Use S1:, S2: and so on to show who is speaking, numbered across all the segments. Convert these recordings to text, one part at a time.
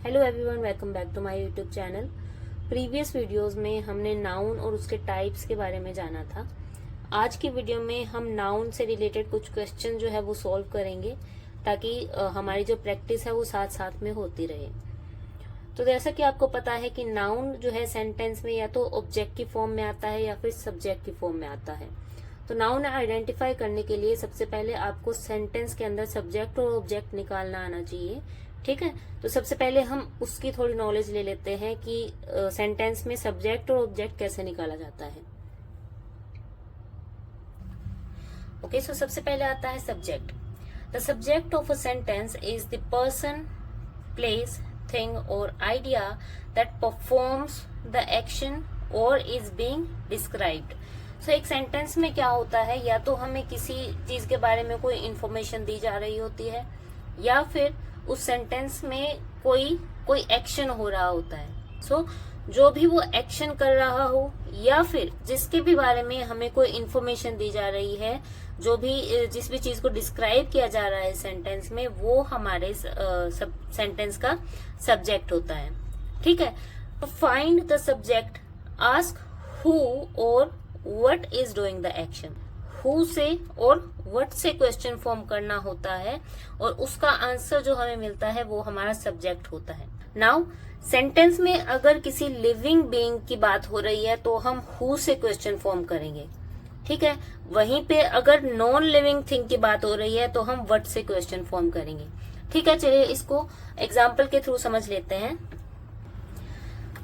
S1: Hello everyone, welcome back to my YouTube channel. Previous videos में हमने noun और उसके टाइप्स के बारे में जाना था। आज की वीडियो में हम नाउन से रिलेटेड कुछ क्वेश्चन जो है वो सॉल्व करेंगे ताकि हमारी जो प्रैक्टिस है वो साथ साथ में होती रहे। तो जैसा कि आपको पता है कि नाउन जो है सेंटेंस में या तो ऑब्जेक्ट की फॉर्म में आता है या फिर सब्जेक्ट की फॉर्म में आता है। तो नाउन आइडेंटिफाई करने के लिए सबसे पहले आपको सेंटेंस के अंदर सब्जेक्ट और ऑब्जेक्ट निकालना आना चाहिए। ठीक है, तो सबसे पहले हम उसकी थोड़ी नॉलेज ले लेते हैं कि सेंटेंस में सब्जेक्ट और ऑब्जेक्ट कैसे निकाला जाता है। ओके, सो सबसे पहले आता है subject. The subject of a sentence is the person, place, thing or idea that performs the action or is being described. So एक सेंटेंस में क्या होता है, या तो हमें किसी चीज के बारे में कोई इंफॉर्मेशन दी जा रही होती है या फिर उस सेंटेंस में कोई एक्शन हो रहा होता है। सो जो भी वो एक्शन कर रहा हो या फिर जिसके भी बारे में हमें कोई इंफॉर्मेशन दी जा रही है, जिस भी चीज को डिस्क्राइब किया जा रहा है सेंटेंस में, वो हमारे सेंटेंस का सब्जेक्ट होता है। ठीक है, तो find the subject, ask who or what is doing the action. Who से और व्हाट से क्वेश्चन फॉर्म करना होता है और उसका आंसर जो हमें मिलता है वो हमारा सब्जेक्ट होता है। नाउ सेंटेंस में अगर किसी लिविंग बीइंग की बात हो रही है तो हम हु से क्वेश्चन फॉर्म करेंगे। ठीक है, वहीं पे अगर नॉन लिविंग थिंग की बात हो रही है तो हम व्हाट से क्वेश्चन फॉर्म करेंगे। ठीक है, चलिए इसको एग्जाम्पल के थ्रू समझ लेते हैं।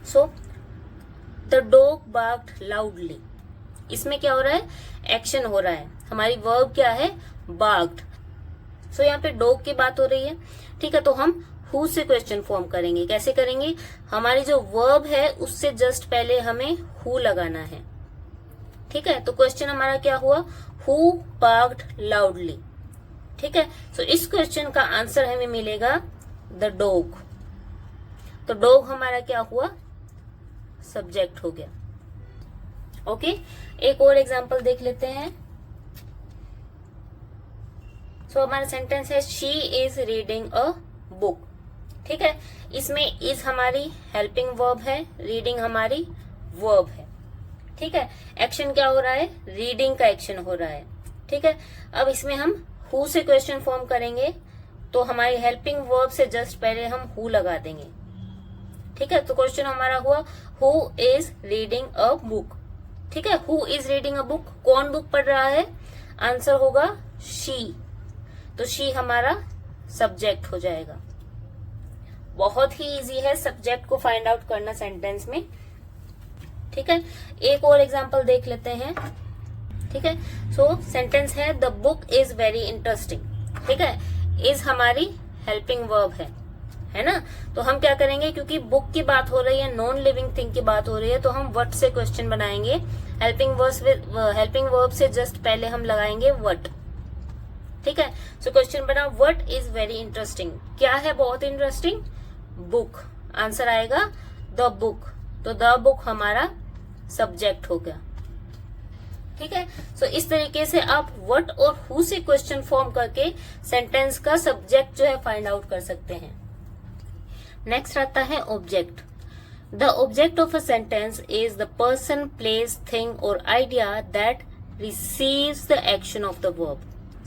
S1: So the dog barked loudly. इसमें क्या हो रहा है, एक्शन हो रहा है। हमारी वर्ब क्या है, बार्क्ड। सो यहाँ पे डॉग की बात हो रही है। ठीक है, तो हम हु से क्वेश्चन फॉर्म करेंगे। कैसे करेंगे, हमारी जो वर्ब है उससे जस्ट पहले हमें हु लगाना है। ठीक है, तो क्वेश्चन हमारा क्या हुआ, हु बार्क्ड लाउडली। ठीक है, सो इस क्वेश्चन का आंसर हमें मिलेगा द डॉग। तो डॉग हमारा क्या हुआ, सब्जेक्ट हो गया। ओके, एक और एग्जांपल देख लेते हैं। सो हमारा सेंटेंस है she is reading a book. ठीक है, इसमें इज हमारी हेल्पिंग वर्ब है, रीडिंग हमारी वर्ब है। ठीक है, एक्शन क्या हो रहा है, रीडिंग का एक्शन हो रहा है। ठीक है, अब इसमें हम हु से क्वेश्चन फॉर्म करेंगे तो हमारी हेल्पिंग वर्ब से जस्ट पहले हम हु लगा देंगे। ठीक है, तो क्वेश्चन हमारा हुआ who is reading a book. ठीक है, who is reading a book, कौन बुक पढ़ रहा है, आंसर होगा शी। तो शी हमारा सब्जेक्ट हो जाएगा। बहुत ही इजी है सब्जेक्ट को फाइंड आउट करना सेंटेंस में। ठीक है, एक और एग्जांपल देख लेते हैं। ठीक है, सो सेंटेंस है the book is very interesting. ठीक है, इज हमारी हेल्पिंग वर्ब है ना। तो हम क्या करेंगे, क्योंकि बुक की बात हो रही है, नॉन लिविंग थिंग की बात हो रही है, तो हम व्हाट से क्वेश्चन बनाएंगे। हेल्पिंग वर्ब से जस्ट पहले हम लगाएंगे व्हाट। ठीक है, सो क्वेश्चन बना व्हाट इज वेरी इंटरेस्टिंग। क्या है बहुत इंटरेस्टिंग, बुक। आंसर आएगा द बुक। तो द बुक हमारा सब्जेक्ट हो गया। ठीक है, सो इस तरीके से आप व्हाट और हु से क्वेश्चन फॉर्म करके सेंटेंस का सब्जेक्ट जो है फाइंड आउट कर सकते हैं। नेक्स्ट आता है object. The object of a sentence is the person, place, thing or idea that receives the action of the verb.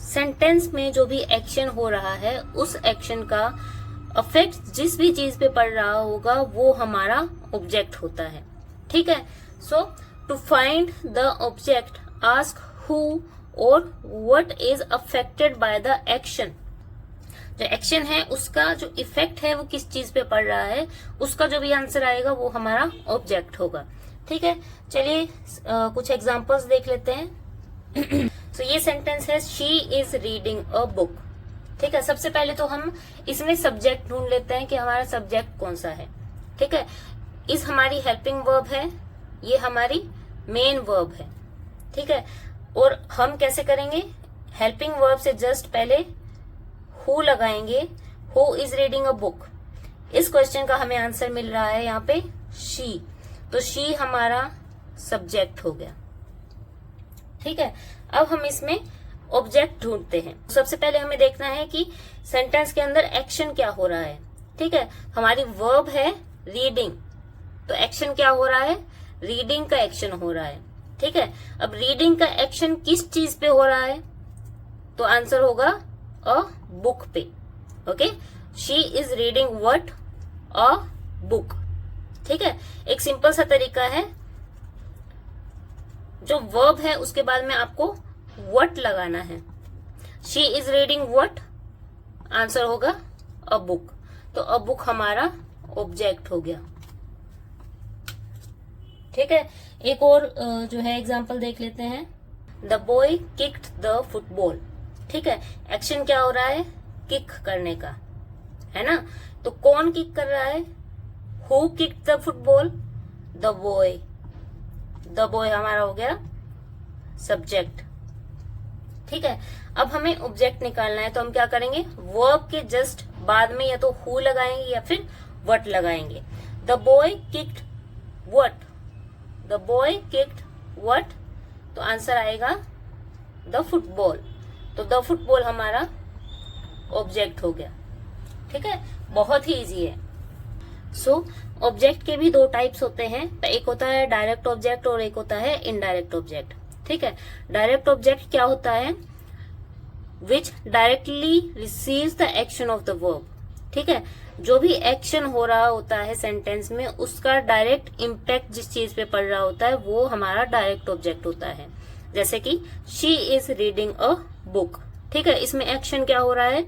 S1: Sentence में जो भी एक्शन हो रहा है उस एक्शन का इफेक्ट जिस भी चीज पे पड़ रहा होगा वो हमारा ऑब्जेक्ट होता है। ठीक है, so to find the object, ask who or what is affected by the action. जो एक्शन है उसका जो इफेक्ट है वो किस चीज पे पड़ रहा है, उसका जो भी आंसर आएगा वो हमारा ऑब्जेक्ट होगा। ठीक है, चलिए कुछ एग्जांपल्स देख लेते हैं। सो ये सेंटेंस है she is reading a book. ठीक है, सबसे पहले तो हम इसमें सब्जेक्ट ढूंढ लेते हैं कि हमारा सब्जेक्ट कौन सा है। ठीक है, इज हमारी हेल्पिंग वर्ब है, ये हमारी मेन वर्ब है। ठीक है, और हम कैसे करेंगे, हेल्पिंग वर्ब से जस्ट पहले हु लगाएंगे। Who is reading a book. इस क्वेश्चन का हमें आंसर मिल रहा है यहाँ पे शी। तो शी हमारा सब्जेक्ट हो गया। ठीक है, अब हम इसमें ऑब्जेक्ट ढूंढते हैं। सबसे पहले हमें देखना है कि सेंटेंस के अंदर एक्शन क्या हो रहा है। ठीक है, हमारी वर्ब है रीडिंग, तो एक्शन क्या हो रहा है, रीडिंग का एक्शन हो रहा है। ठीक है, अब रीडिंग का एक्शन किस चीज पे हो रहा है, तो आंसर होगा अ बुक पे। Okay, she is reading what, a book. ठीक है, एक सिंपल सा तरीका है, जो वर्ब है उसके बाद में आपको व्हाट लगाना है। She is reading what, answer होगा अ बुक, तो अ बुक हमारा ऑब्जेक्ट हो गया। ठीक है, एक और जो है एग्जाम्पल देख लेते हैं। The boy kicked the football. ठीक है, एक्शन क्या हो रहा है, किक करने का, है ना। तो कौन किक कर रहा है, who kicked the football, the boy. The boy हमारा हो गया सब्जेक्ट। ठीक है, अब हमें ऑब्जेक्ट निकालना है, तो हम क्या करेंगे, वर्ब के जस्ट बाद में या तो हु लगाएंगे या फिर व्हाट लगाएंगे। The boy kicked what, the boy kicked what, तो आंसर आएगा द फुटबॉल, तो द फुटबॉल हमारा ऑब्जेक्ट हो गया। ठीक है, बहुत ही इजी है। सो ऑब्जेक्ट के भी दो टाइप्स होते हैं, एक होता है डायरेक्ट ऑब्जेक्ट और एक होता है इनडायरेक्ट ऑब्जेक्ट। ठीक है, डायरेक्ट ऑब्जेक्ट क्या होता है, विच directly receives the action of the verb. ठीक है, जो भी एक्शन हो रहा होता है सेंटेंस में, उसका डायरेक्ट इम्पैक्ट जिस चीज पे पड़ रहा होता है वो हमारा डायरेक्ट ऑब्जेक्ट होता है। जैसे कि she is reading a book. ठीक है, इसमें एक्शन क्या हो रहा है,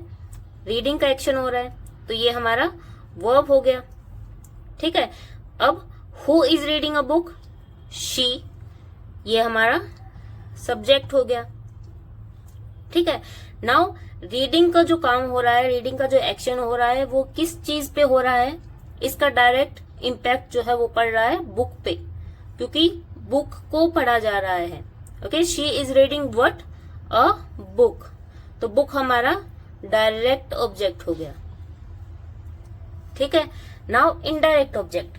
S1: रीडिंग का एक्शन हो रहा है, तो ये हमारा वर्ब हो गया। ठीक है, अब who is reading a book, she, ये हमारा सब्जेक्ट हो गया। ठीक है, नाउ रीडिंग का जो काम हो रहा है, रीडिंग का जो एक्शन हो रहा है, वो किस चीज पे हो रहा है, इसका डायरेक्ट इम्पैक्ट जो है वो पड़ रहा है बुक पे, क्योंकि बुक को पढ़ा जा रहा है। Okay, she is reading what, a book, तो बुक हमारा डायरेक्ट ऑब्जेक्ट हो गया। ठीक है, now indirect object,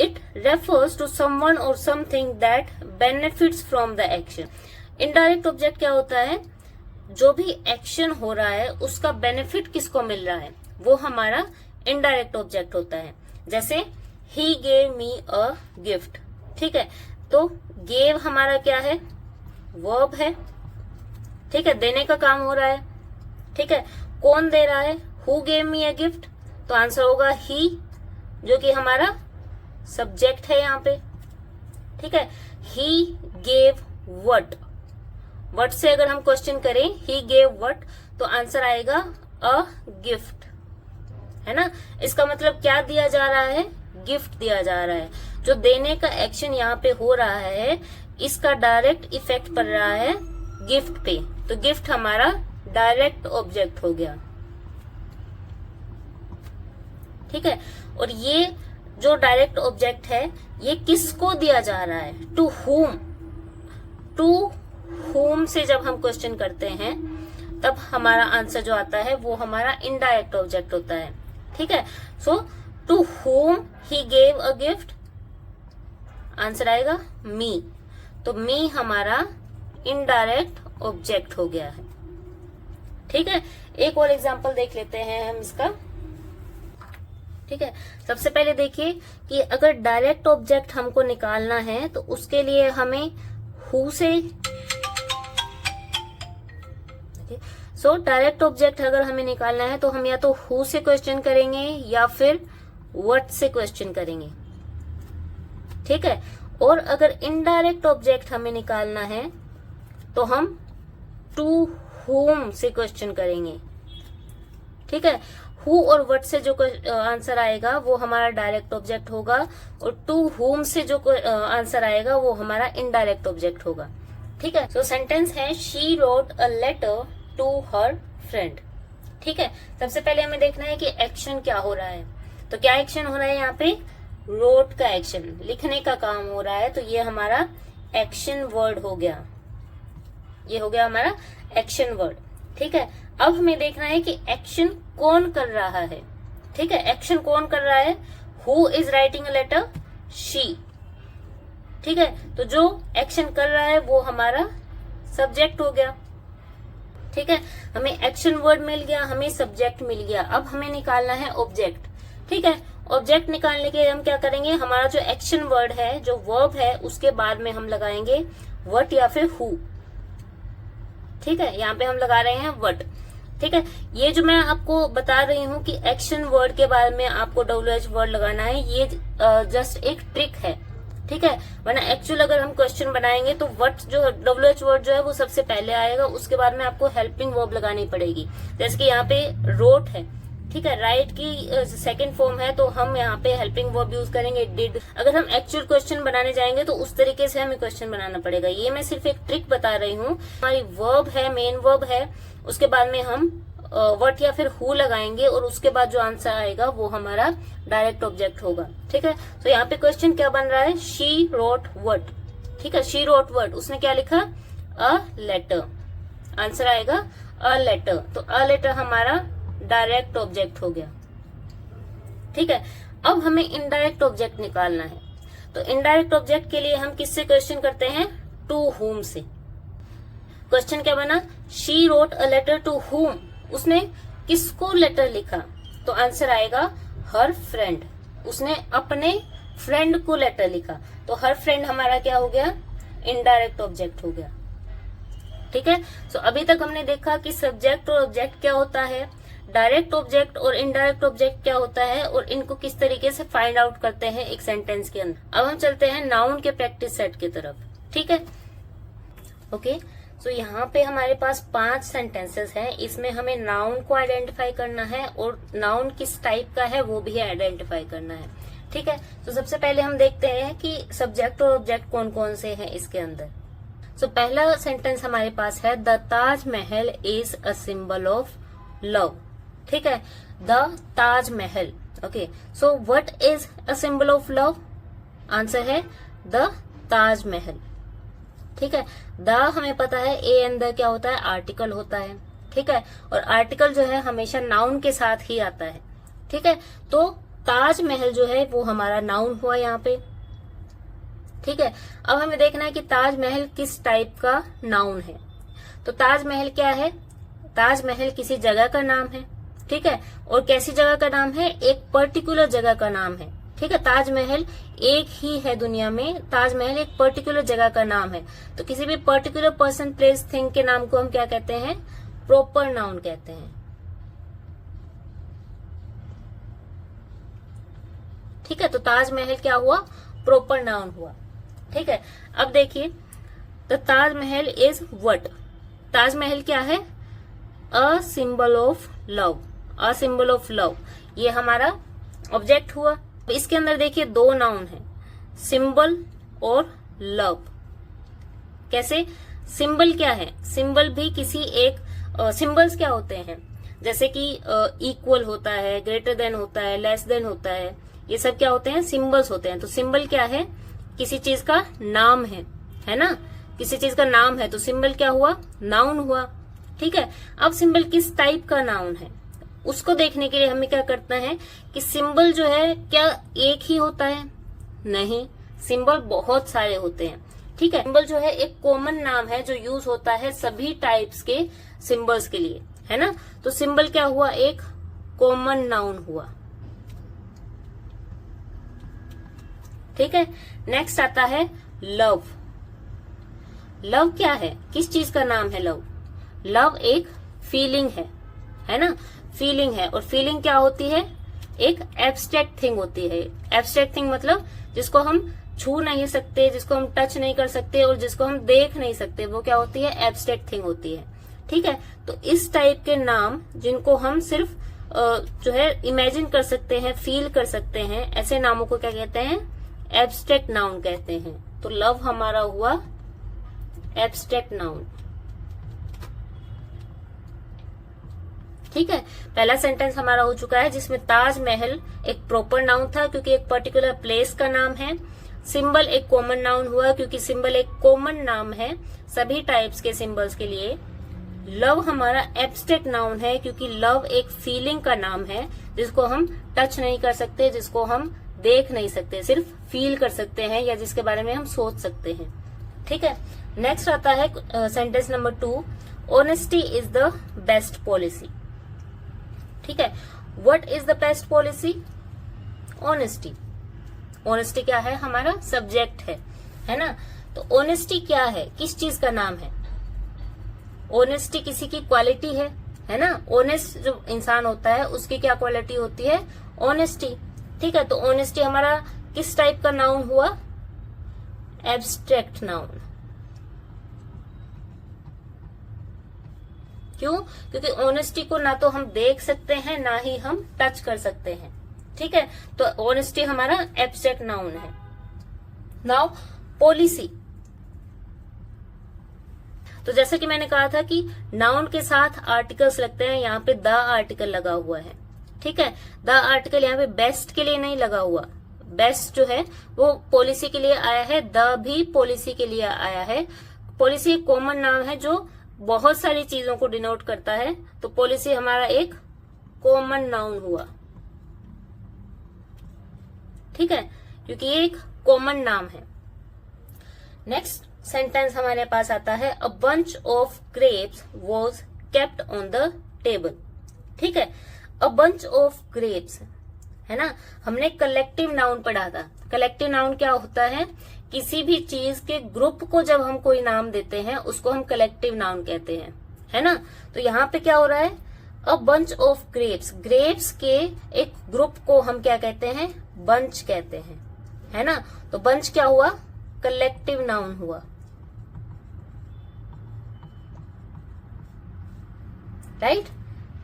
S1: it refers to someone or something that benefits from the action. Indirect object क्या होता है, जो भी एक्शन हो रहा है उसका बेनिफिट किसको मिल रहा है, वो हमारा इनडायरेक्ट ऑब्जेक्ट होता है। जैसे he gave me a gift. ठीक है, तो गेव हमारा क्या है, वर्ब है। ठीक है, देने का काम हो रहा है। ठीक है, कौन दे रहा है, who gave me a gift, तो आंसर होगा ही, जो कि हमारा सब्जेक्ट है यहाँ पे। ठीक है, ही गेव व्हाट, व्हाट से अगर हम क्वेश्चन करें ही गेव व्हाट, तो आंसर आएगा अ गिफ्ट, है ना। इसका मतलब क्या दिया जा रहा है, गिफ्ट दिया जा रहा है। जो देने का एक्शन यहाँ पे हो रहा है, इसका डायरेक्ट इफेक्ट पड़ रहा है गिफ्ट पे, तो गिफ्ट हमारा डायरेक्ट ऑब्जेक्ट हो गया। ठीक है, और ये जो डायरेक्ट ऑब्जेक्ट है, ये किसको दिया जा रहा है, टू हुम। टू होम से जब हम क्वेश्चन करते हैं तब हमारा आंसर जो आता है वो हमारा इनडायरेक्ट ऑब्जेक्ट होता है। ठीक है, so to whom he gave a gift, answer आएगा मी, तो मी हमारा इनडायरेक्ट ऑब्जेक्ट हो गया है। ठीक है, एक और एग्जांपल देख लेते हैं हम इसका। ठीक है, सबसे पहले देखिए कि अगर डायरेक्ट ऑब्जेक्ट हमको निकालना है तो उसके लिए हमें हु से, सो डायरेक्ट ऑब्जेक्ट अगर हमें निकालना है तो हम या तो हु से क्वेश्चन करेंगे या फिर व्हाट से क्वेश्चन करेंगे। ठीक है, और अगर इनडायरेक्ट ऑब्जेक्ट हमें निकालना है तो हम टू होम से क्वेश्चन करेंगे। ठीक है, हु और व्हाट से जो आंसर आएगा वो हमारा डायरेक्ट ऑब्जेक्ट होगा, और टू होम से जो आंसर आएगा वो हमारा इनडायरेक्ट ऑब्जेक्ट होगा। ठीक है, सो सेंटेंस है she wrote a letter to her friend. ठीक है, सबसे पहले हमें देखना है कि एक्शन क्या हो रहा है, तो क्या एक्शन हो रहा है यहाँ पे, रोट का एक्शन, लिखने का काम हो रहा है, तो ये हमारा एक्शन वर्ड हो गया, ये हो गया हमारा एक्शन वर्ड। ठीक है, अब हमें देखना है कि एक्शन कौन कर रहा है। ठीक है, एक्शन कौन कर रहा है, who is writing a letter, she. ठीक है, तो जो एक्शन कर रहा है वो हमारा सब्जेक्ट हो गया। ठीक है, हमें एक्शन वर्ड मिल गया, हमें सब्जेक्ट मिल गया। अब हमें निकालना है ऑब्जेक्ट। ठीक है, ऑब्जेक्ट निकालने के लिए हम क्या करेंगे, हमारा जो एक्शन वर्ड है, जो वर्ब है, उसके बाद में हम लगाएंगे व्हाट या फिर हु। ठीक है, यहाँ पे हम लगा रहे हैं व्हाट। ठीक है, ये जो मैं आपको बता रही हूँ कि एक्शन वर्ड के बारे में आपको WH वर्ड लगाना है, ये जस्ट एक ट्रिक है। ठीक है, वरना एक्चुअल अगर हम क्वेश्चन बनाएंगे तो व्हाट जो WH वर्ड जो है वो सबसे पहले आएगा, उसके बाद में आपको हेल्पिंग वर्ब लगानी पड़ेगी। जैसे कि यहाँ पे रोट है, ठीक है, राइट की सेकंड फॉर्म है, तो हम यहाँ पे हेल्पिंग वर्ब यूज करेंगे डिड। अगर हम एक्चुअल क्वेश्चन बनाने जाएंगे तो उस तरीके से हमें क्वेश्चन बनाना पड़ेगा। ये मैं सिर्फ एक ट्रिक बता रही हूँ। हमारी वर्ब है, मेन वर्ब है, उसके बाद में हम व्हाट या फिर हु लगाएंगे और उसके बाद जो आंसर आएगा वो हमारा डायरेक्ट ऑब्जेक्ट होगा। ठीक है, तो यहाँ पे क्वेश्चन क्या बन रहा है, शी रोट व्हाट। ठीक है, शी रोट व्हाट, उसने क्या लिखा, अ लेटर। आंसर आएगा अ लेटर, तो अ लेटर हमारा डायरेक्ट ऑब्जेक्ट हो गया। ठीक है, अब हमें इनडायरेक्ट ऑब्जेक्ट निकालना है। तो इनडायरेक्ट ऑब्जेक्ट के लिए हम किससे क्वेश्चन करते हैं, टू हुम से। क्वेश्चन क्या बना, she wrote a letter to whom, उसने किसको लेटर लिखा, तो आंसर आएगा हर फ्रेंड, उसने अपने फ्रेंड को लेटर लिखा। तो हर फ्रेंड हमारा क्या हो गया, इनडायरेक्ट ऑब्जेक्ट हो गया। ठीक है, सो अभी तक हमने देखा कि सब्जेक्ट और ऑब्जेक्ट क्या होता है, डायरेक्ट ऑब्जेक्ट और इनडायरेक्ट ऑब्जेक्ट क्या होता है, और इनको किस तरीके से फाइंड आउट करते हैं एक सेंटेंस के अंदर। अब हम चलते हैं नाउन के प्रैक्टिस सेट की तरफ। ठीक है, ओके, तो यहाँ पे हमारे पास 5 सेंटेंसेस हैं। इसमें हमें नाउन को आइडेंटिफाई करना है और नाउन किस टाइप का है वो भी आइडेंटिफाई करना है। ठीक है, तो सबसे पहले हम देखते हैं कि सब्जेक्ट और ऑब्जेक्ट कौन कौन से हैं इसके अंदर। तो पहला सेंटेंस हमारे पास है, the Taj Mahal is a symbol of love. ठीक है, the Taj Mahal. Okay, so what is a symbol of love, answer है द ताजमहल। ठीक है, द हमें पता है ए अंदर क्या होता है, आर्टिकल होता है। ठीक है, और आर्टिकल जो है हमेशा नाउन के साथ ही आता है। ठीक है, तो ताजमहल जो है वो हमारा नाउन हुआ यहाँ पे। ठीक है, अब हमें देखना है कि ताजमहल किस टाइप का नाउन है। तो ताजमहल क्या है, ताजमहल किसी जगह का नाम है। ठीक है, और कैसी जगह का नाम है, एक पर्टिकुलर जगह का नाम है। ठीक है, ताजमहल एक ही है दुनिया में, ताजमहल एक पर्टिकुलर जगह का नाम है। तो किसी भी पर्टिकुलर पर्सन, प्लेस, थिंग के नाम को हम क्या कहते हैं, प्रॉपर नाउन कहते हैं। ठीक है, तो ताजमहल क्या हुआ, प्रॉपर नाउन हुआ। ठीक है, अब देखिए, the Taj Mahal is what, Taj Mahal क्या है, a symbol of love. A symbol of love, ये हमारा ऑब्जेक्ट हुआ। इसके अंदर देखिए 2 नाउन है, सिंबल और लव। कैसे, सिंबल क्या है, सिंबल भी किसी एक सिंबल्स क्या होते हैं, जैसे कि इक्वल होता है, ग्रेटर देन होता है, लेस देन होता है, ये सब क्या होते हैं, सिंबल्स होते हैं। तो सिंबल क्या है, किसी चीज का नाम है ना, किसी चीज का नाम है, तो सिंबल क्या हुआ, नाउन हुआ। ठीक है, अब सिंबल किस टाइप का नाउन है उसको देखने के लिए हमें क्या करना है कि सिंबल जो है क्या एक ही होता है, नहीं, सिंबल बहुत सारे होते हैं। ठीक है, सिंबल जो है एक कॉमन नाम है जो यूज होता है सभी टाइप्स के सिंबल्स के लिए, है ना। तो सिंबल क्या हुआ, एक कॉमन नाउन हुआ। ठीक है, नेक्स्ट आता है लव। लव क्या है, किस चीज का नाम है लव, लव एक फीलिंग है ना, फीलिंग है। और फीलिंग क्या होती है, एक एब्स्ट्रैक्ट थिंग होती है। एब्स्ट्रैक्ट थिंग मतलब जिसको हम छू नहीं सकते, जिसको हम टच नहीं कर सकते और जिसको हम देख नहीं सकते, वो क्या होती है, एब्स्ट्रैक्ट थिंग होती है। ठीक है, तो इस टाइप के नाम जिनको हम सिर्फ जो है इमेजिन कर सकते हैं, फील कर सकते हैं, ऐसे नामों को क्या कहते हैं, एब्स्ट्रैक्ट नाउन कहते हैं। तो लव हमारा हुआ एब्स्ट्रैक्ट नाउन। ठीक है, पहला सेंटेंस हमारा हो चुका है जिसमें ताजमहल एक प्रॉपर नाउन था क्योंकि एक पर्टिकुलर प्लेस का नाम है। सिंबल एक कॉमन नाउन हुआ क्योंकि सिंबल एक कॉमन नाम है सभी टाइप्स के सिंबल्स के लिए। लव हमारा एब्स्ट्रैक्ट नाउन है क्योंकि लव एक फीलिंग का नाम है जिसको हम टच नहीं कर सकते, जिसको हम देख नहीं सकते, सिर्फ फील कर सकते हैं या जिसके बारे में हम सोच सकते हैं। ठीक है, नेक्स्ट आता है sentence number 2, honesty is the best policy. ठीक है, what is the best policy? Honesty. Honesty क्या है? हमारा सब्जेक्ट है ना। तो ऑनेस्टी क्या है? किस चीज का नाम है? ऑनेस्टी किसी की क्वालिटी है ना। ऑनेस्ट जो इंसान होता है उसकी क्या क्वालिटी होती है? ऑनेस्टी। ठीक है, तो ऑनेस्टी हमारा किस टाइप का नाउन हुआ? Abstract noun. क्यों? क्योंकि ऑनेस्टी को ना तो हम देख सकते हैं ना ही हम टच कर सकते हैं। ठीक है, तो ऑनेस्टी हमारा एब्स्ट्रैक्ट नाउन है। नाउ पॉलिसी, तो जैसे कि मैंने कहा था कि नाउन के साथ आर्टिकल्स लगते हैं, यहाँ पे द आर्टिकल लगा हुआ है। ठीक है, द आर्टिकल यहाँ पे बेस्ट के लिए नहीं लगा हुआ। बेस्ट जो है वो पॉलिसी के लिए आया है, द भी पॉलिसी के लिए आया है। पॉलिसी एक कॉमन नाम है जो बहुत सारी चीजों को डिनोट करता है, तो पॉलिसी हमारा एक कॉमन नाउन हुआ। ठीक है, क्योंकि ये एक कॉमन नाम है। नेक्स्ट सेंटेंस हमारे पास आता है, a bunch of grapes was kept on the table. ठीक है, अ बंच ऑफ ग्रेप्स है ना। हमने कलेक्टिव नाउन पढ़ा था। कलेक्टिव नाउन क्या होता है? किसी भी चीज के ग्रुप को जब हम कोई नाम देते हैं उसको हम कलेक्टिव नाउन कहते हैं, है ना। तो यहाँ पे क्या हो रहा है? A bunch of grapes, grapes के एक ग्रुप को हम क्या कहते हैं? बंच कहते हैं, है ना। तो बंच क्या हुआ? कलेक्टिव नाउन हुआ। राइट।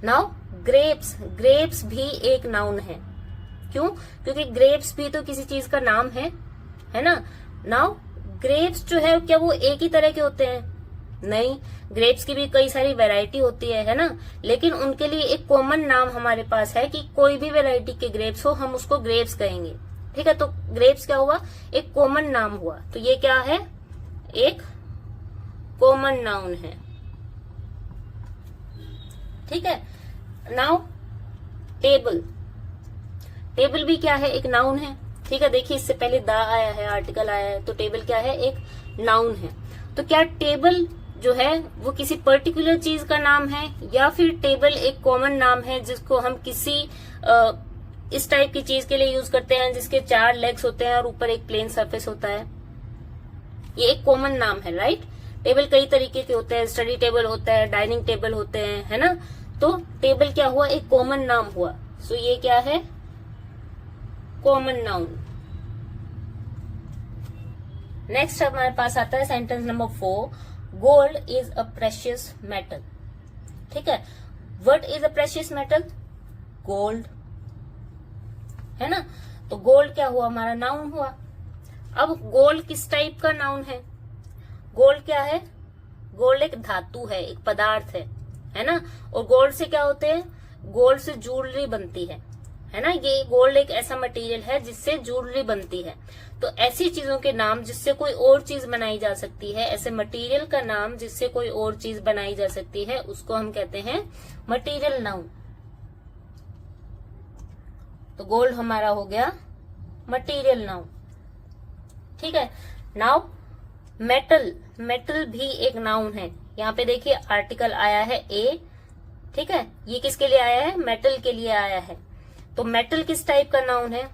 S1: नाउ ग्रेप्स, ग्रेप्स भी एक नाउन है। क्यों? क्योंकि ग्रेप्स भी तो किसी चीज का नाम है ना। नाउ ग्रेप्स जो है क्या वो एक ही तरह के होते हैं? नहीं, ग्रेप्स की भी कई सारी वैरायटी होती है ना। लेकिन उनके लिए एक कॉमन नाम हमारे पास है कि कोई भी वैरायटी के ग्रेप्स हो हम उसको ग्रेप्स कहेंगे। ठीक है, तो ग्रेप्स क्या हुआ? एक कॉमन नाम हुआ। तो ये क्या है? एक कॉमन नाउन है। ठीक है, नाउ टेबल, टेबल भी क्या है? एक नाउन है। ठीक है, देखिए इससे पहले द आया है, आर्टिकल आया है, तो टेबल क्या है? एक नाउन है। तो क्या टेबल जो है वो किसी पर्टिकुलर चीज का नाम है, या फिर टेबल एक कॉमन नाम है जिसको हम किसी इस टाइप की चीज के लिए यूज करते हैं जिसके 4 लेग्स होते हैं और ऊपर एक प्लेन सरफेस होता है? ये एक कॉमन नाम है, राइट। टेबल कई तरीके के होते हैं, स्टडी टेबल होता है, डाइनिंग टेबल होते हैं, है ना। तो टेबल क्या हुआ? एक कॉमन नाम हुआ। सो ये क्या है? Common noun. नेक्स्ट हमारे पास आता है sentence number 4, gold is a precious metal. ठीक है, what is a precious metal? Gold, है ना। तो गोल्ड क्या हुआ? हमारा नाउन हुआ। अब गोल्ड किस टाइप का नाउन है? गोल्ड क्या है? गोल्ड एक धातु है, एक पदार्थ है ना। और गोल्ड से क्या होते हैं? गोल्ड से ज्वेलरी बनती है ना। ये गोल्ड एक ऐसा मटेरियल है जिससे ज्वेलरी बनती है। तो ऐसी चीजों के नाम जिससे कोई और चीज बनाई जा सकती है, ऐसे मटेरियल का नाम जिससे कोई और चीज बनाई जा सकती है, उसको हम कहते हैं मटेरियल नाउन। तो गोल्ड हमारा हो गया मटेरियल नाउन। ठीक है, नाउ मेटल, मेटल भी एक नाउन है। यहाँ पे देखिए आर्टिकल आया है ए। ठीक है, ये किसके लिए आया है? मेटल के लिए आया है। तो मेटल किस टाइप का नाउन है?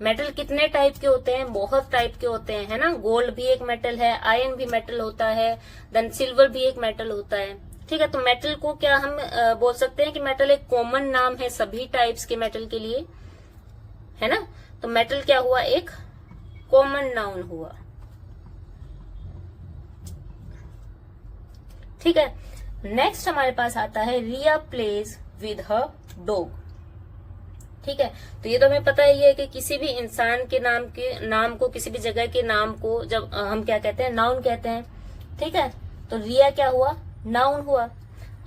S1: मेटल कितने टाइप के होते हैं? बहुत टाइप के होते हैं, है ना। गोल्ड भी एक मेटल है, आयरन भी मेटल होता है, देन सिल्वर भी एक मेटल होता है। ठीक है, तो मेटल को क्या हम बोल सकते हैं कि मेटल एक कॉमन नाम है सभी टाइप्स के मेटल के लिए, है ना। तो मेटल क्या हुआ? एक कॉमन नाउन हुआ। ठीक है, नेक्स्ट हमारे पास आता है, रिया प्लेज विद हर डॉग। ठीक है, तो ये तो हमें पता ही है कि किसी भी इंसान के नाम को, किसी भी जगह के नाम को जब हम क्या कहते हैं? नाउन कहते हैं। ठीक है, तो रिया क्या हुआ? नाउन हुआ।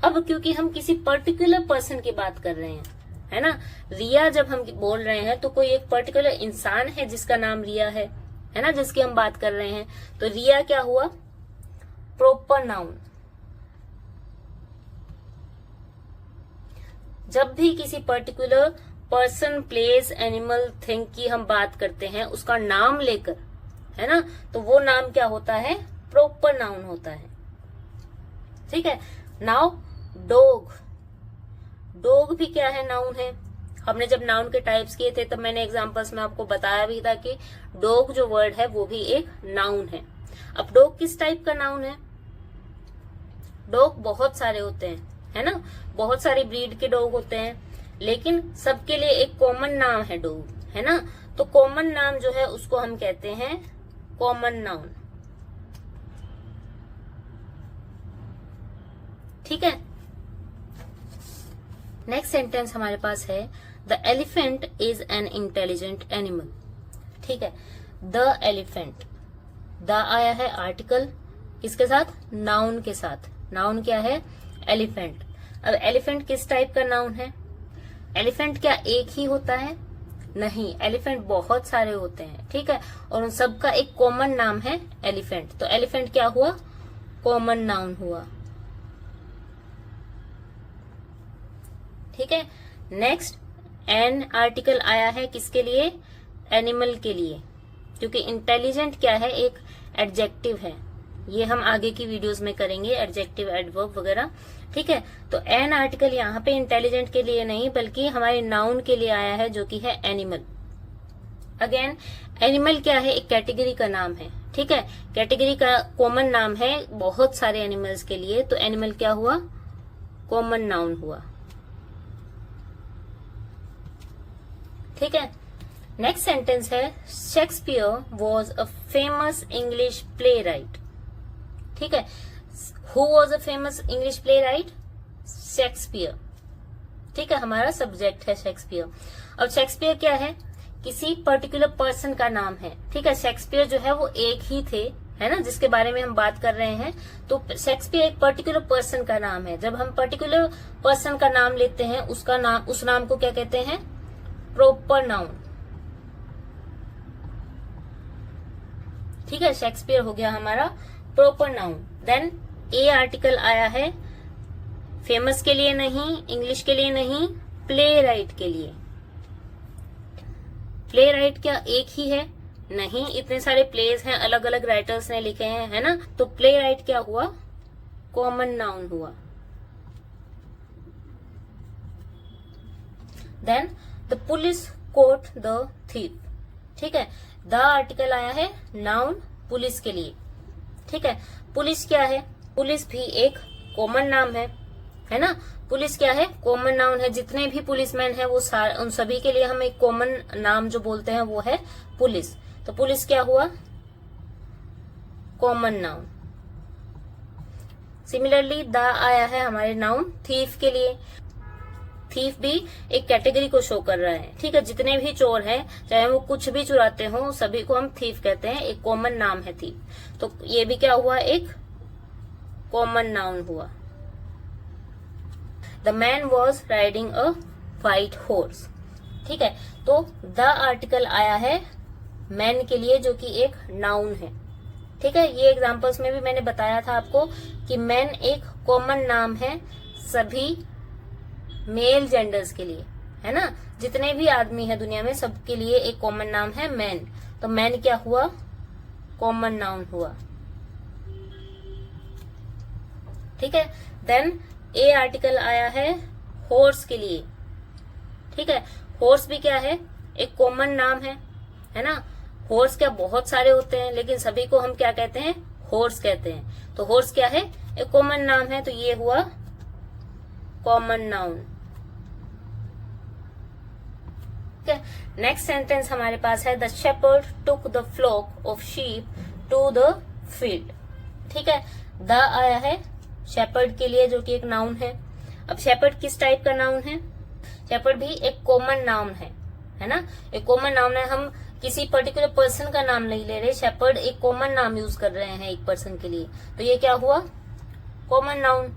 S1: अब क्योंकि हम किसी पर्टिकुलर पर्सन की बात कर रहे हैं, है ना। रिया जब हम बोल रहे हैं तो कोई एक पर्टिकुलर इंसान है जिसका नाम रिया है ना, जिसकी हम बात कर रहे हैं। तो रिया क्या हुआ? Proper noun. जब भी किसी particular person, place, animal, thing की हम बात करते हैं उसका नाम लेकर, है ना, तो वो नाम क्या होता है? प्रॉपर नाउन होता है। ठीक है। नाउ डॉग, डॉग भी क्या है, नाउन है। हमने जब नाउन के टाइप्स किए थे तब मैंने एग्जांपल्स में आपको बताया भी था कि डॉग जो वर्ड है वो भी एक नाउन है। अब डॉग किस टाइप का नाउन है? डॉग बहुत सारे होते हैं, है ना, बहुत सारी ब्रीड के डॉग होते हैं, लेकिन सबके लिए एक कॉमन नाम है डॉग, है ना। तो कॉमन नाम जो है उसको हम कहते हैं कॉमन नाउन, ठीक है। नेक्स्ट सेंटेंस हमारे पास है the elephant is an intelligent animal, ठीक है। द एलिफेंट, द आया है आर्टिकल किसके साथ, नाउन के साथ। नाउन क्या है, एलिफेंट। अब एलिफेंट किस टाइप का नाउन है? एलिफेंट क्या एक ही होता है? नहीं, एलिफेंट बहुत सारे होते हैं, ठीक है, और उन सबका एक कॉमन नाम है एलिफेंट। तो एलिफेंट क्या हुआ, कॉमन नाउन हुआ, ठीक है। नेक्स्ट एन आर्टिकल आया है किसके लिए, एनिमल के लिए, क्योंकि इंटेलिजेंट क्या है, एक एडजेक्टिव है। ये हम आगे की वीडियोस में करेंगे, एडजेक्टिव, एडवर्ब वगैरह, ठीक है। तो एन आर्टिकल यहाँ पे इंटेलिजेंट के लिए नहीं बल्कि हमारे नाउन के लिए आया है जो कि है एनिमल। अगेन एनिमल क्या है, एक कैटेगरी का नाम है, ठीक है। कैटेगरी का कॉमन नाम है बहुत सारे एनिमल्स के लिए, तो एनिमल क्या हुआ, कॉमन नाउन हुआ, ठीक है। नेक्स्ट सेंटेंस है Shakespeare was a famous English play right, ठीक है। Who was a famous English play right, Shakespeare, ठीक है। हमारा सब्जेक्ट है शेक्सपियर। अब शेक्सपियर क्या है, किसी पर्टिकुलर पर्सन का नाम है, ठीक है। शेक्सपियर जो है वो एक ही थे, है ना, जिसके बारे में हम बात कर रहे हैं। तो शेक्सपियर एक पर्टिकुलर पर्सन का नाम है। जब हम पर्टिकुलर पर्सन का नाम लेते हैं उसका नाम, उस नाम को क्या कहते हैं, प्रॉपर नाउन, ठीक है। शेक्सपियर हो गया हमारा प्रॉपर नाउन। देन ए आर्टिकल आया है फेमस के लिए नहीं, इंग्लिश के लिए नहीं, प्ले राइट के लिए। प्ले राइट क्या एक ही है, नहीं, इतने सारे प्लेस हैं, अलग अलग राइटर्स ने लिखे हैं, है ना। तो प्ले राइट क्या हुआ, कॉमन नाउन हुआ। Then the police caught the thief, ठीक है। द आर्टिकल आया है नाउन पुलिस के लिए, ठीक है। पुलिस क्या है, पुलिस भी एक कॉमन नाम है ना। पुलिस क्या है, कॉमन नाउन है। जितने भी पुलिसमैन हैं वो उन सभी के लिए हम एक कॉमन नाम जो बोलते हैं वो है पुलिस। तो पुलिस क्या हुआ, कॉमन नाउन। सिमिलरली द आया है हमारे नाउन थीफ के लिए। थीफ भी एक कैटेगरी को शो कर रहा है, ठीक है। जितने भी चोर हैं चाहे वो कुछ भी चुराते हो सभी को हम थीफ कहते हैं, एक कॉमन नाम है थीफ। तो ये भी क्या हुआ, एक कॉमन नाउन हुआ। The man was riding a white horse, ठीक है। तो द आर्टिकल आया है मैन के लिए जो कि एक नाउन है, ठीक है। ये एग्जांपल्स में भी मैंने बताया था आपको कि मैन एक कॉमन नाम है सभी मेल जेंडर्स के लिए, है ना। जितने भी आदमी है दुनिया में सबके लिए एक कॉमन नाम है मैन। तो मैन क्या हुआ, कॉमन नाउन हुआ, ठीक है। देन ए आर्टिकल आया है हॉर्स के लिए, ठीक है। हॉर्स भी क्या है, एक कॉमन नाम है ना। हॉर्स क्या बहुत सारे होते हैं लेकिन सभी को हम क्या कहते हैं, हॉर्स कहते हैं। तो हॉर्स क्या है, एक कॉमन नाम है, तो ये हुआ कॉमन नाउन। नेक्स्ट सेंटेंस हमारे पास है the shepherd took the flock of sheep to the field, ठीक है। द आया है शेपर्ड के लिए जो कि एक नाउन है। अब शेपर्ड किस टाइप का नाउन है, शेपर्ड भी एक कॉमन नाउन है ना। एक कॉमन नाउन है, हम किसी पर्टिकुलर पर्सन का नाम नहीं ले रहे, शेपर्ड एक कॉमन नाम यूज कर रहे हैं एक पर्सन के लिए। तो ये क्या हुआ, कॉमन नाउन,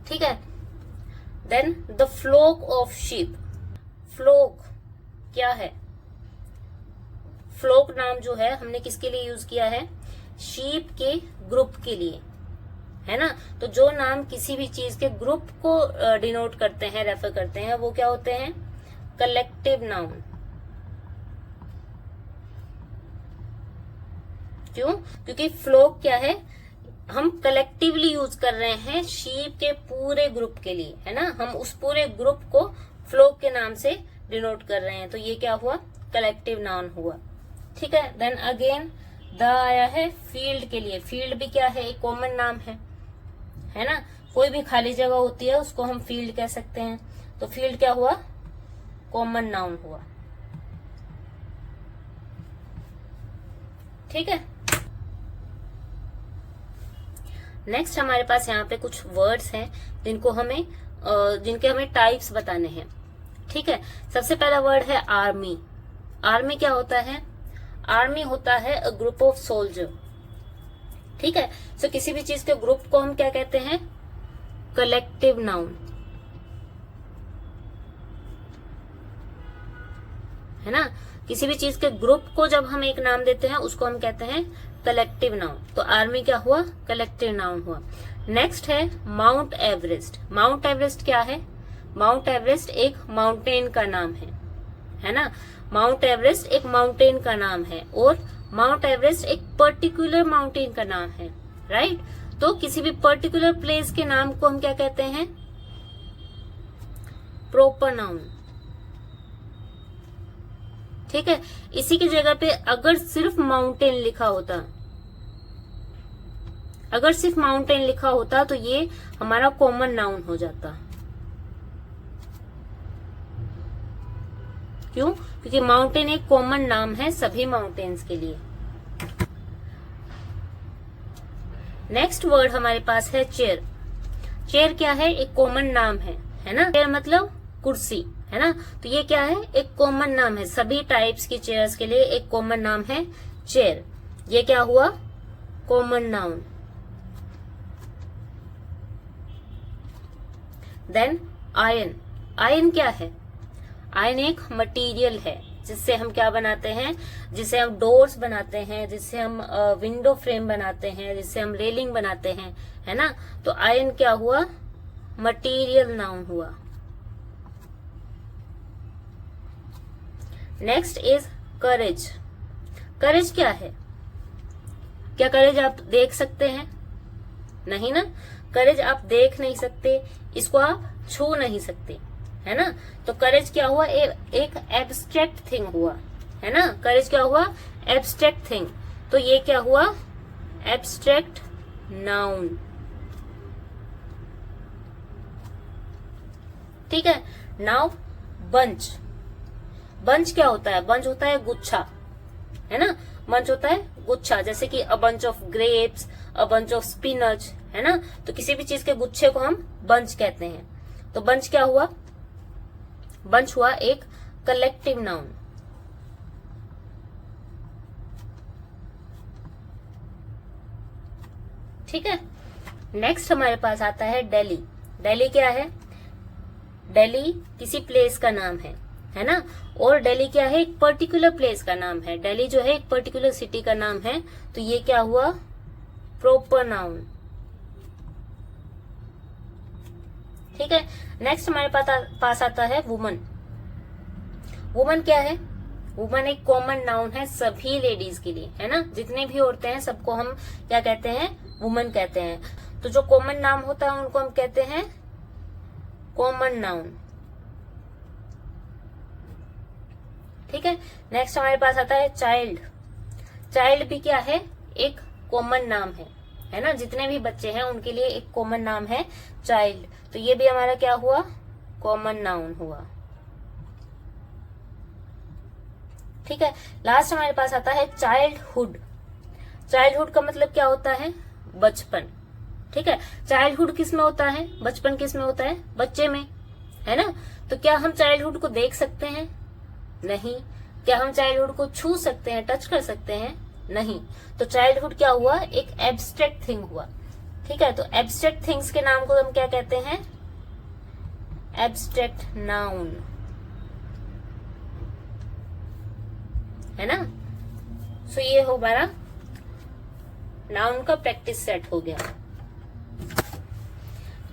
S1: ठीक है। Then the flock of sheep, flock क्या है, फ्लॉक नाम जो है हमने किसके लिए यूज किया है, शीप के ग्रुप के लिए, है ना। तो जो नाम किसी भी चीज के ग्रुप को डिनोट करते हैं, रेफर करते हैं, वो क्या होते हैं, कलेक्टिव नाउन। क्यों? क्योंकि फ्लॉक क्या है, हम कलेक्टिवली यूज कर रहे हैं शीप के पूरे ग्रुप के लिए, है ना, हम उस पूरे ग्रुप को फ्लॉक के नाम से डिनोट कर रहे हैं, तो ये क्या हुआ, कलेक्टिव नाउन हुआ। ठीक है, देन अगेन द आया है फील्ड के लिए। फील्ड भी क्या है, एक कॉमन नाम है ना, कोई भी खाली जगह होती है उसको हम फील्ड कह सकते हैं, तो फील्ड क्या हुआ, कॉमन नाउन हुआ। ठीक है, नेक्स्ट हमारे पास यहाँ पे कुछ वर्ड्स हैं जिनके हमें टाइप्स बताने हैं। ठीक है, सबसे पहला वर्ड है आर्मी। आर्मी क्या होता है, आर्मी होता है अ ग्रुप ऑफ सोल्जर। ठीक है, सो किसी भी चीज के ग्रुप को हम क्या कहते हैं, कलेक्टिव नाउन, है ना, किसी भी चीज के ग्रुप को जब हम एक नाम देते हैं उसको हम कहते हैं कलेक्टिव नाउन। तो आर्मी क्या हुआ, कलेक्टिव नाउन हुआ। नेक्स्ट है माउंट एवरेस्ट। माउंट एवरेस्ट क्या है, माउंट एवरेस्ट एक माउंटेन का नाम है ना, माउंट एवरेस्ट एक माउंटेन का नाम है, और माउंट एवरेस्ट एक पर्टिकुलर माउंटेन का नाम है, राइट। तो किसी भी पर्टिकुलर प्लेस के नाम को हम क्या कहते हैं, प्रॉपर नाउन। ठीक है, इसी की जगह पे अगर सिर्फ माउंटेन लिखा होता, अगर सिर्फ माउंटेन लिखा होता तो ये हमारा कॉमन नाउन हो जाता। क्यों? क्योंकि माउंटेन एक कॉमन नाम है सभी माउंटेन्स के लिए। नेक्स्ट वर्ड हमारे पास है चेयर। चेयर क्या है, एक कॉमन नाम है ना, चेयर मतलब कुर्सी, है ना, तो ये क्या है, एक कॉमन नाम है, सभी टाइप्स की चेयर्स के लिए एक कॉमन नाम है चेयर। ये क्या हुआ, common noun. Then iron. Iron क्या है, आयन एक मटेरियल है जिससे हम क्या बनाते हैं, जिससे हम डोर्स बनाते हैं, जिससे हम विंडो फ्रेम बनाते हैं, जिससे हम रेलिंग बनाते हैं, है ना, तो आयन क्या हुआ, मटेरियल नाउन हुआ। Next is courage. करेज क्या है, क्या करेज आप देख सकते हैं, नहीं ना, करेज आप देख नहीं सकते, इसको आप छू नहीं सकते, है ना, तो करेज क्या हुआ, एक एब्स्ट्रैक्ट थिंग हुआ, है ना, करेज क्या हुआ, एब्स्ट्रैक्ट थिंग, तो ये क्या हुआ, एब्स्ट्रैक्ट नाउन। ठीक है, नाउ बंच। बंच क्या होता है, बंच होता है गुच्छा, है ना, बंच होता है गुच्छा, जैसे कि a bunch of grapes, a bunch of spinach, है ना, तो किसी भी चीज के गुच्छे को हम बंच कहते हैं। तो बंच क्या हुआ, बंच हुआ एक कलेक्टिव नाउन। ठीक है, नेक्स्ट हमारे पास आता है दिल्ली। दिल्ली क्या है, दिल्ली किसी प्लेस का नाम है ना, और दिल्ली क्या है, एक पर्टिकुलर प्लेस का नाम है, दिल्ली जो है एक पर्टिकुलर सिटी का नाम है, तो ये क्या हुआ, प्रॉपर नाउन। ठीक है, नेक्स्ट हमारे पास आता है वुमन। वुमन क्या है, वुमन एक कॉमन नाउन है सभी लेडीज के लिए, है ना, जितने भी औरतें हैं सबको हम क्या कहते हैं, वुमन कहते हैं। तो जो कॉमन नाम होता है उनको हम कहते हैं कॉमन नाउन। ठीक है, नेक्स्ट हमारे पास आता है चाइल्ड। चाइल्ड भी क्या है, एक कॉमन नाम है ना, जितने भी बच्चे हैं उनके लिए एक कॉमन नाम है चाइल्ड, तो ये भी हमारा क्या हुआ, कॉमन नाउन हुआ। ठीक है, लास्ट हमारे पास आता है चाइल्डहुड। चाइल्डहुड का मतलब क्या होता है, बचपन। ठीक है, चाइल्डहुड किस में होता है, बचपन किस में होता है, बच्चे में, है ना, तो क्या हम चाइल्डहुड को देख सकते हैं, नहीं। क्या हम चाइल्डहुड को छू सकते हैं, टच कर सकते हैं, नहीं। तो चाइल्डहुड क्या हुआ, एक एब्स्ट्रैक्ट थिंग हुआ। ठीक है, तो एब्स्ट्रैक्ट थिंग्स के नाम को हम क्या कहते हैं, एब्स्ट्रैक्ट नाउन, है ना। सो ये हमारा नाउन का प्रैक्टिस सेट हो गया।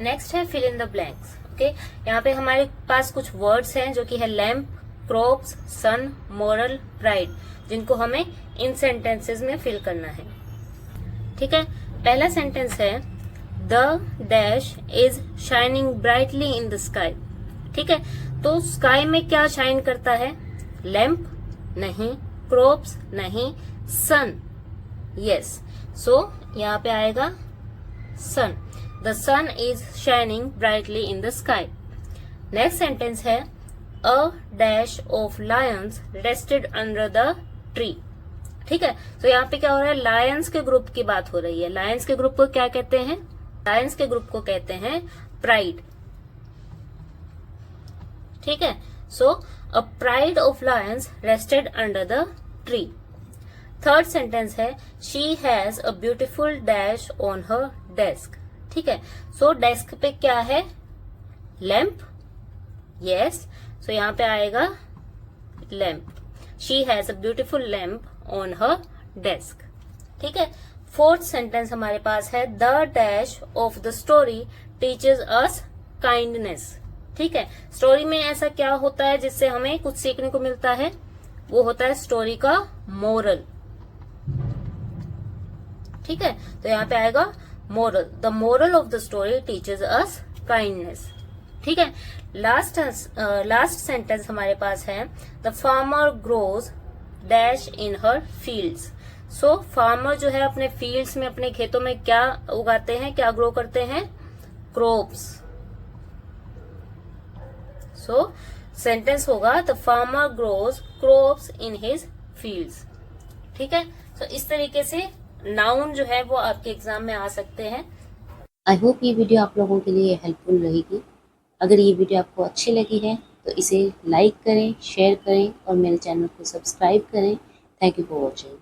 S1: नेक्स्ट है fill in the blanks. Okay, यहाँ पे हमारे पास कुछ वर्ड्स हैं जो कि है लैम्प, क्रॉप्स, सन, मोरल, प्राइड, जिनको हमें इन सेंटेंसेस में फिल करना है। ठीक है, पहला सेंटेंस है the dash is shining brightly in the sky. ठीक है, तो स्काई में क्या शाइन करता है? लैंप नहीं, क्रोप्स नहीं, सन। यस, सो यहाँ पे आएगा sun. The sun is shining brightly in the sky. Next sentence है a dash of lions rested under the tree. ठीक है, तो यहाँ पे क्या हो रहा है? लायंस के ग्रुप की बात हो रही है। लायंस के ग्रुप को क्या कहते हैं? लायंस के ग्रुप को कहते हैं प्राइड। ठीक है, so a pride of lions rested under the tree. Third sentence है she has a beautiful dash on her desk. ठीक है, सो डेस्क पे क्या है? लैंप। यस, सो यहाँ पे आएगा lamp. She has a beautiful lamp on her desk. ठीक है, फोर्थ सेंटेंस हमारे पास है the dash of the story teaches us kindness. ठीक है, स्टोरी में ऐसा क्या होता है जिससे हमें कुछ सीखने को मिलता है? वो होता है स्टोरी का मोरल। ठीक है, तो यहाँ पे आएगा moral. The moral of the story teaches us kindness. ठीक है, लास्ट सेंटेंस हमारे पास है the farmer grows dash in her fields. So farmer जो है अपने फील्ड्स में, अपने खेतों में क्या उगाते हैं, क्या ग्रो करते हैं? क्रॉप्स। सो सेंटेंस होगा the farmer grows crops in his fields. ठीक है, तो इस तरीके से नाउन जो है वो आपके एग्जाम में आ सकते हैं।
S2: आई होप ये वीडियो आप लोगों के लिए हेल्पफुल रहेगी। अगर ये वीडियो आपको अच्छी लगी है तो इसे लाइक करें, शेयर करें और मेरे चैनल को सब्सक्राइब करें। Thank you for watching.